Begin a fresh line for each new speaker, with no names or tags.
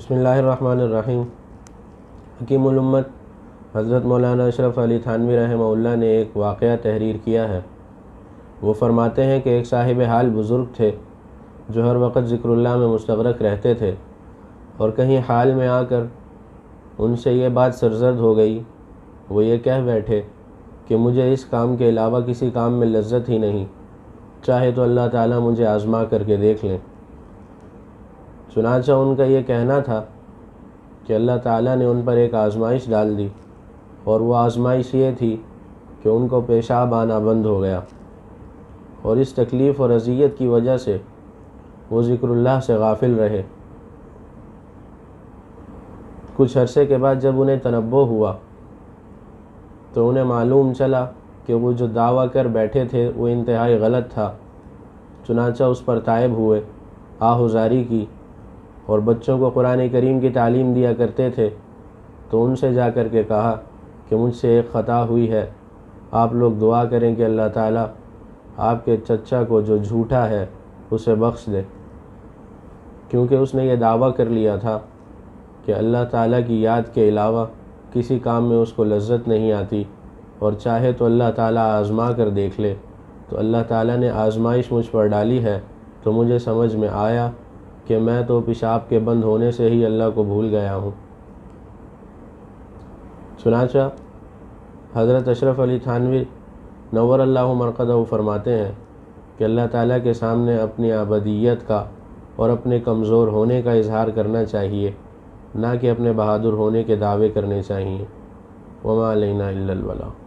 بسم اللہ الرحمن الرحیم۔ حکیم الامت حضرت مولانا اشرف علی تھانوی رحمہ اللہ نے ایک واقعہ تحریر کیا ہے۔ وہ فرماتے ہیں کہ ایک صاحب حال بزرگ تھے جو ہر وقت ذکر اللہ میں مستغرق رہتے تھے، اور کہیں حال میں آ کر ان سے یہ بات سرزد ہو گئی، وہ یہ کہہ بیٹھے کہ مجھے اس کام کے علاوہ کسی کام میں لذت ہی نہیں، چاہے تو اللہ تعالیٰ مجھے آزما کر کے دیکھ لیں۔ چنانچہ ان کا یہ کہنا تھا کہ اللہ تعالیٰ نے ان پر ایک آزمائش ڈال دی، اور وہ آزمائش یہ تھی کہ ان کو پیشاب آنا بند ہو گیا، اور اس تکلیف اور اذیت کی وجہ سے وہ ذکر اللہ سے غافل رہے۔ کچھ عرصے کے بعد جب انہیں تنبؤ ہوا تو انہیں معلوم چلا کہ وہ جو دعویٰ کر بیٹھے تھے وہ انتہائی غلط تھا۔ چنانچہ اس پر تائب ہوئے، آہوزاری کی، اور بچوں کو قرآن کریم کی تعلیم دیا کرتے تھے تو ان سے جا کر کے کہا کہ مجھ سے ایک خطا ہوئی ہے، آپ لوگ دعا کریں کہ اللہ تعالیٰ آپ کے چچا کو جو جھوٹا ہے اسے بخش دے، کیونکہ اس نے یہ دعویٰ کر لیا تھا کہ اللہ تعالیٰ کی یاد کے علاوہ کسی کام میں اس کو لذت نہیں آتی، اور چاہے تو اللہ تعالیٰ آزما کر دیکھ لے۔ تو اللہ تعالیٰ نے آزمائش مجھ پر ڈالی ہے تو مجھے سمجھ میں آیا کہ میں تو پیشاب کے بند ہونے سے ہی اللہ کو بھول گیا ہوں۔ چنانچہ حضرت اشرف علی تھانوی نور اللہ مرقدہ فرماتے ہیں کہ اللہ تعالیٰ کے سامنے اپنی عبدیت کا اور اپنے کمزور ہونے کا اظہار کرنا چاہیے، نہ کہ اپنے بہادر ہونے کے دعوے کرنے چاہیے۔ وما علینا الا البلاغ۔